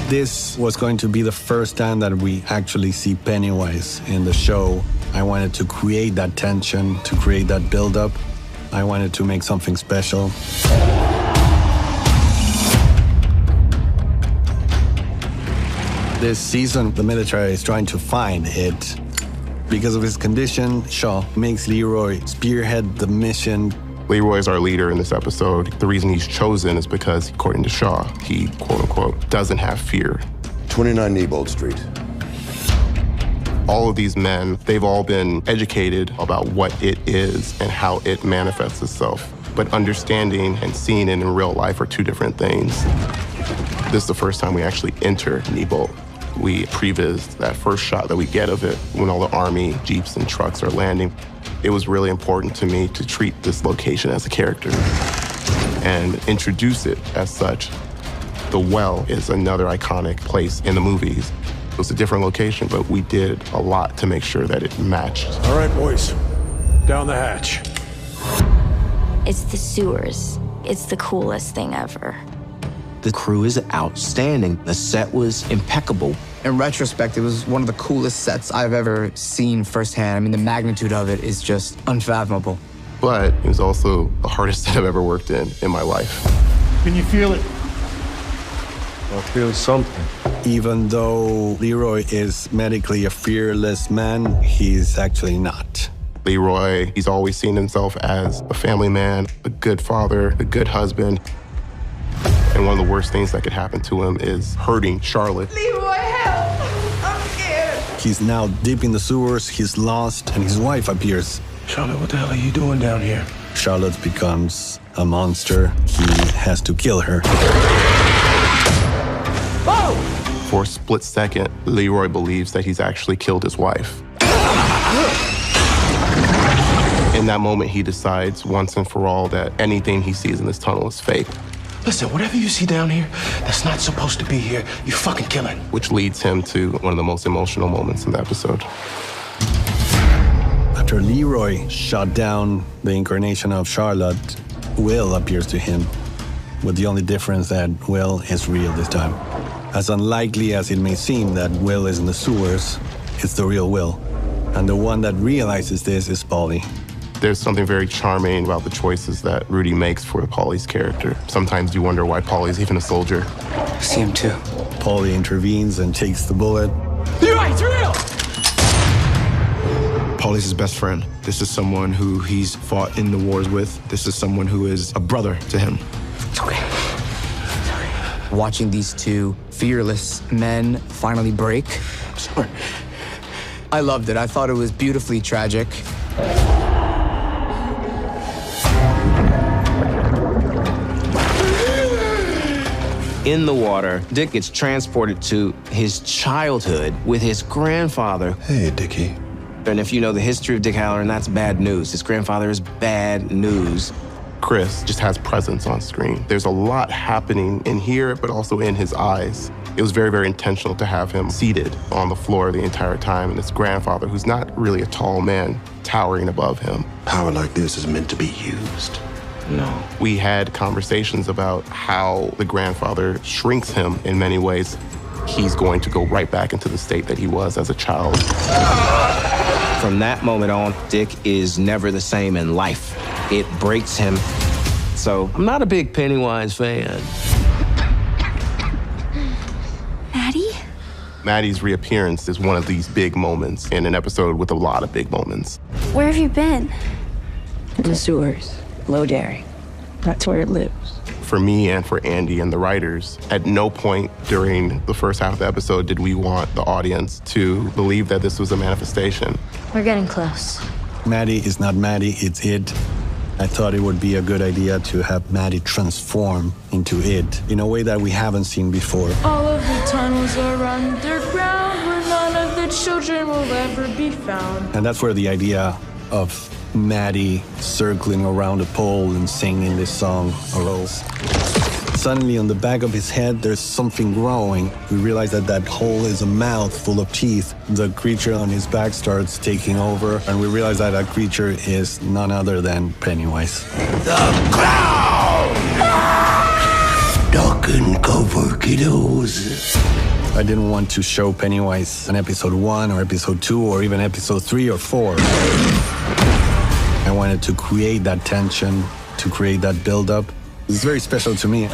This was going to be the first time that we actually see Pennywise in the show. I wanted to create that tension, to create that buildup. I wanted to make something special. This season, the military is trying to find it. Because of his condition, Shaw makes Leroy spearhead the mission. Leroy is our leader in this episode. The reason he's chosen is because, according to Shaw, he, quote unquote, doesn't have fear. 29 Nebold Street. All of these men, they've all been educated about what it is and how it manifests itself. But understanding and seeing it in real life are two different things. This is the first time we actually enter Nebold. We prevised that first shot that we get of it when all the army jeeps and trucks are landing. It was really important to me to treat this location as a character and introduce it as such. The well is another iconic place in the movies. It was a different location, but we did a lot to make sure that it matched. All right, boys, down the hatch. It's the sewers. It's the coolest thing ever. The crew is outstanding. The set was impeccable. In retrospect, it was one of the coolest sets I've ever seen firsthand. I mean, the magnitude of it is just unfathomable. But it was also the hardest set I've ever worked in my life. Can you feel it? I feel something. Even though Leroy is medically a fearless man, he's actually not. Leroy, he's always seen himself as a family man, a good father, a good husband. And one of the worst things that could happen to him is hurting Charlotte. Leroy, help! I'm scared. He's now deep in the sewers, he's lost, and his wife appears. Charlotte, what the hell are you doing down here? Charlotte becomes a monster. He has to kill her. Whoa! For a split second, Leroy believes that he's actually killed his wife. In that moment, he decides once and for all that anything he sees in this tunnel is fake. Listen, whatever you see down here that's not supposed to be here, you fucking kill it. Which leads him to one of the most emotional moments in the episode. After Leroy shot down the incarnation of Charlotte, Will appears to him, with the only difference that Will is real this time. As unlikely as it may seem that Will is in the sewers, it's the real Will. And the one that realizes this is Polly. There's something very charming about the choices that Rudy makes for Paulie's character. Sometimes you wonder why Paulie's even a soldier. I see him too. Paulie intervenes and takes the bullet. You're right, it's real! Paulie's his best friend. This is someone who he's fought in the wars with. This is someone who is a brother to him. It's okay. Watching these two fearless men finally break. Sorry. I loved it. I thought it was beautifully tragic. In the water, Dick gets transported to his childhood with his grandfather. Hey, Dickie. And if you know the history of Dick Hallorann, that's bad news. His grandfather is bad news. Chris just has presence on screen. There's a lot happening in here, but also in his eyes. It was very, very intentional to have him seated on the floor the entire time, and his grandfather, who's not really a tall man, towering above him. Power like this is meant to be used. No. We had conversations about how the grandfather shrinks him in many ways. He's going to go right back into the state that he was as a child. From that moment on, Dick is never the same in life. It breaks him. So I'm not a big Pennywise fan. Maddie? Maddie's reappearance is one of these big moments in an episode with a lot of big moments. Where have you been? In the sewers, below Derry. That's where it lives. For me and for Andy and the writers, at no point during the first half of the episode did we want the audience to believe that this was a manifestation. We're getting close. Maddie is not Maddie, it's it. I thought it would be a good idea to have Maddie transform into it in a way that we haven't seen before. All of the tunnels are underground where none of the children will ever be found. And that's where the idea of Maddie circling around a pole and singing this song arose. Suddenly, on the back of his head, there's something growing. We realize that that hole is a mouth full of teeth. The creature on his back starts taking over, and we realize that that creature is none other than Pennywise. The clown! Duck and cover, kiddos. I didn't want to show Pennywise in episode 1 or episode 2 or even episode 3 or 4. I wanted to create that tension, to create that buildup. It's very special to me.